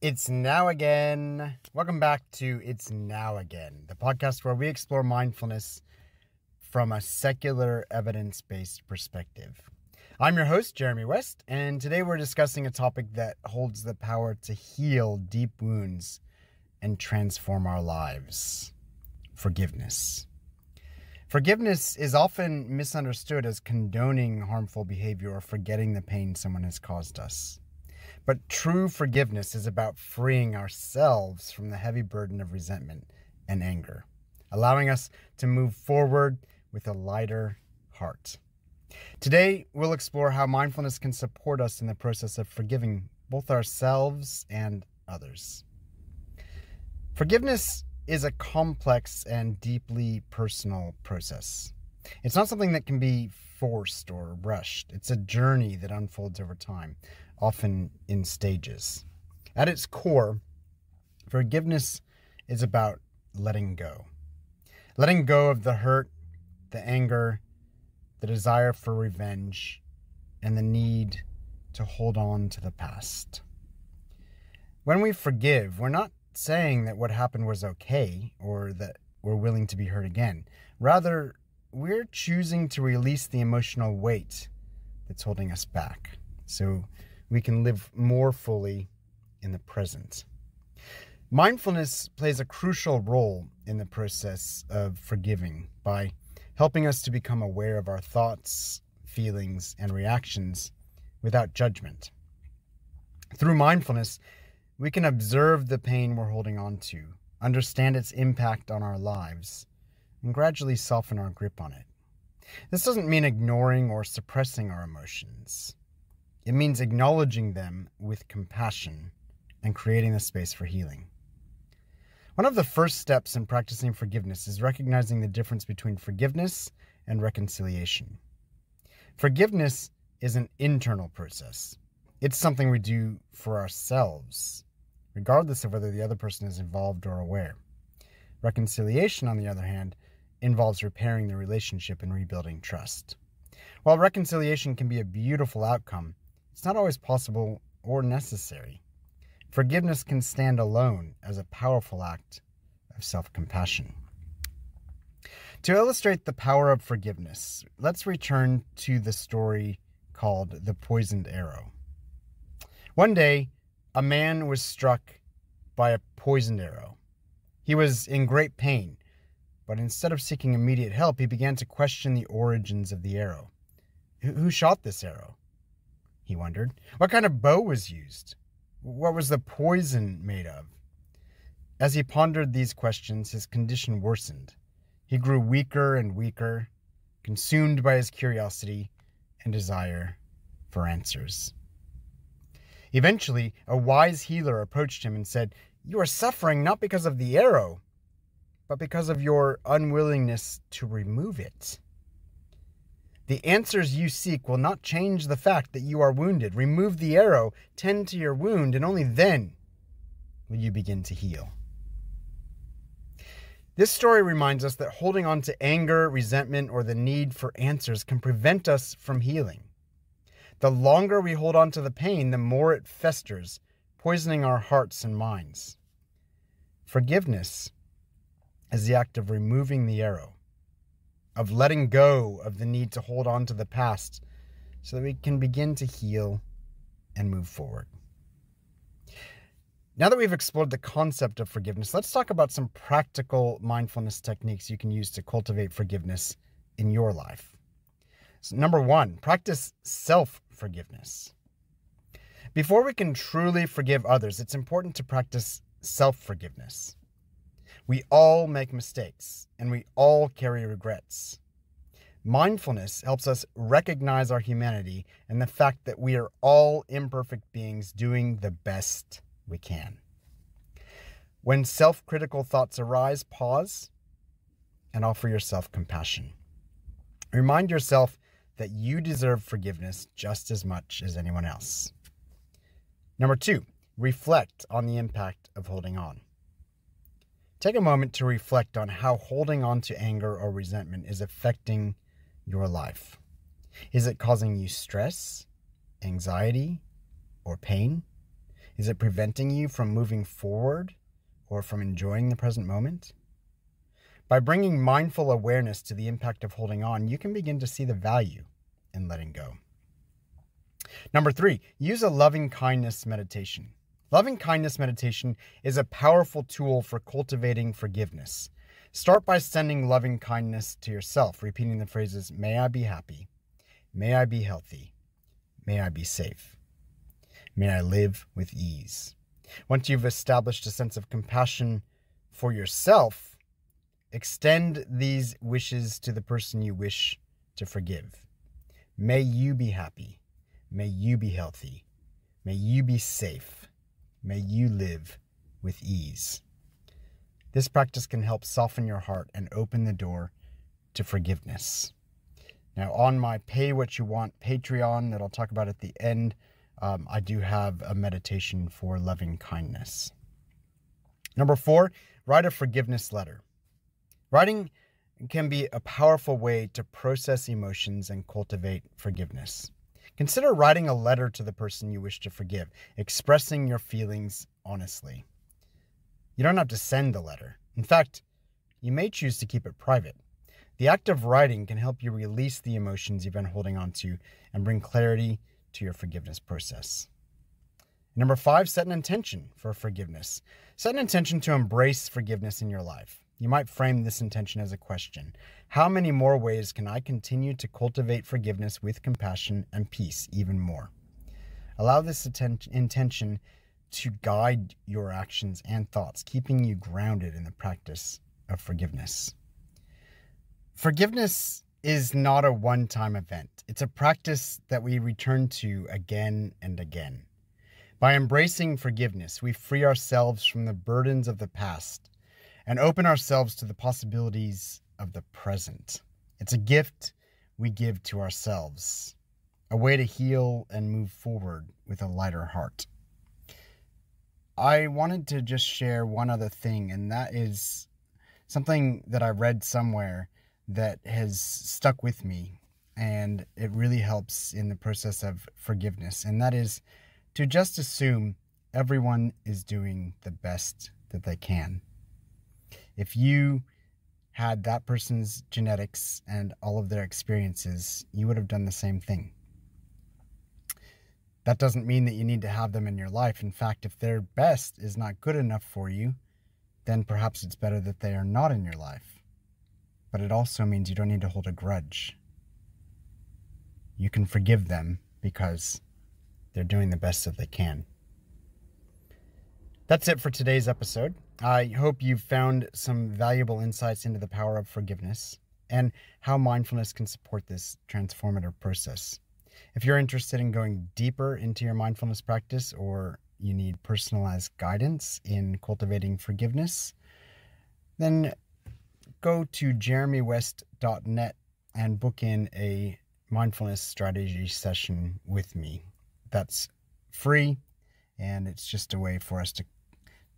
It's now again. Welcome back to It's Now Again, the podcast where we explore mindfulness from a secular, evidence-based perspective. I'm your host, Jeremy West, and today we're discussing a topic that holds the power to heal deep wounds and transform our lives: forgiveness. Forgiveness is often misunderstood as condoning harmful behavior or forgetting the pain someone has caused us. But true forgiveness is about freeing ourselves from the heavy burden of resentment and anger, allowing us to move forward with a lighter heart. Today, we'll explore how mindfulness can support us in the process of forgiving both ourselves and others. Forgiveness is a complex and deeply personal process. It's not something that can be forced or rushed. It's a journey that unfolds over time, often in stages. At its core, forgiveness is about letting go. Letting go of the hurt, the anger, the desire for revenge, and the need to hold on to the past. When we forgive, we're not saying that what happened was okay or that we're willing to be hurt again. Rather, we're choosing to release the emotional weight that's holding us back so we can live more fully in the present. Mindfulness plays a crucial role in the process of forgiving by helping us to become aware of our thoughts, feelings, and reactions without judgment. Through mindfulness, we can observe the pain we're holding on to, understand its impact on our lives, and gradually soften our grip on it. This doesn't mean ignoring or suppressing our emotions. It means acknowledging them with compassion and creating the space for healing. One of the first steps in practicing forgiveness is recognizing the difference between forgiveness and reconciliation. Forgiveness is an internal process. It's something we do for ourselves, regardless of whether the other person is involved or aware. Reconciliation, on the other hand, involves repairing the relationship and rebuilding trust. While reconciliation can be a beautiful outcome, it's not always possible or necessary. Forgiveness can stand alone as a powerful act of self-compassion. To illustrate the power of forgiveness, let's return to the story called The Poisoned Arrow. One day, a man was struck by a poisoned arrow. He was in great pain, but instead of seeking immediate help, he began to question the origins of the arrow. Who shot this arrow? He wondered. What kind of bow was used? What was the poison made of? As he pondered these questions, his condition worsened. He grew weaker and weaker, consumed by his curiosity and desire for answers. Eventually, a wise healer approached him and said, "You are suffering not because of the arrow, but because of your unwillingness to remove it. The answers you seek will not change the fact that you are wounded. Remove the arrow, tend to your wound, and only then will you begin to heal." This story reminds us that holding on to anger, resentment, or the need for answers can prevent us from healing. The longer we hold on to the pain, the more it festers, poisoning our hearts and minds. Forgiveness is the act of removing the arrow, of letting go of the need to hold on to the past so that we can begin to heal and move forward. Now that we've explored the concept of forgiveness, let's talk about some practical mindfulness techniques you can use to cultivate forgiveness in your life. So number one, practice self-forgiveness. Before we can truly forgive others, it's important to practice self-forgiveness. We all make mistakes, and we all carry regrets. Mindfulness helps us recognize our humanity and the fact that we are all imperfect beings doing the best we can. When self-critical thoughts arise, pause and offer yourself compassion. Remind yourself that you deserve forgiveness just as much as anyone else. Number two, reflect on the impact of holding on. Take a moment to reflect on how holding on to anger or resentment is affecting your life. Is it causing you stress, anxiety, or pain? Is it preventing you from moving forward or from enjoying the present moment? By bringing mindful awareness to the impact of holding on, you can begin to see the value in letting go. Number 3, use a loving kindness meditation. Loving kindness meditation is a powerful tool for cultivating forgiveness. Start by sending loving kindness to yourself, repeating the phrases, may I be happy, may I be healthy, may I be safe, may I live with ease. Once you've established a sense of compassion for yourself, extend these wishes to the person you wish to forgive. May you be happy. May you be healthy. May you be safe. May you live with ease. This practice can help soften your heart and open the door to forgiveness. Now, on my Pay What You Want Patreon that I'll talk about at the end, I do have a meditation for loving kindness. Number 4, write a forgiveness letter. Writing can be a powerful way to process emotions and cultivate forgiveness. Consider writing a letter to the person you wish to forgive, expressing your feelings honestly. You don't have to send the letter. In fact, you may choose to keep it private. The act of writing can help you release the emotions you've been holding on to and bring clarity to your forgiveness process. Number 5, set an intention for forgiveness. Set an intention to embrace forgiveness in your life. You might frame this intention as a question. How many more ways can I continue to cultivate forgiveness with compassion and peace even more? Allow this intention to guide your actions and thoughts, keeping you grounded in the practice of forgiveness. Forgiveness is not a one-time event. It's a practice that we return to again and again. By embracing forgiveness, we free ourselves from the burdens of the past and open ourselves to the possibilities of the present. It's a gift we give to ourselves, a way to heal and move forward with a lighter heart. I wanted to just share one other thing, and that is something that I read somewhere that has stuck with me, and it really helps in the process of forgiveness, and that is to just assume everyone is doing the best that they can. If you had that person's genetics and all of their experiences, you would have done the same thing. That doesn't mean that you need to have them in your life. In fact, if their best is not good enough for you, then perhaps it's better that they are not in your life. But it also means you don't need to hold a grudge. You can forgive them because they're doing the best that they can. That's it for today's episode. I hope you've found some valuable insights into the power of forgiveness and how mindfulness can support this transformative process. If you're interested in going deeper into your mindfulness practice, or you need personalized guidance in cultivating forgiveness, then go to jeremywest.net and book in a mindfulness strategy session with me. That's free, and it's just a way for us to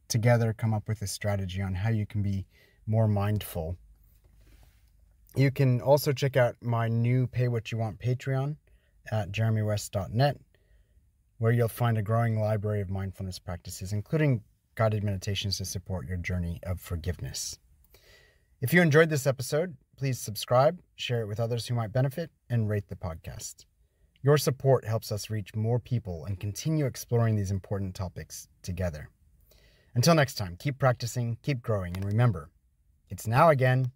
together come up with a strategy on how you can be more mindful. You can also check out my new Pay What You Want Patreon at jeremywest.net, where you'll find a growing library of mindfulness practices, including guided meditations to support your journey of forgiveness. If you enjoyed this episode, please subscribe, share it with others who might benefit, and rate the podcast. Your support helps us reach more people and continue exploring these important topics together. Until next time, keep practicing, keep growing, and remember, it's now again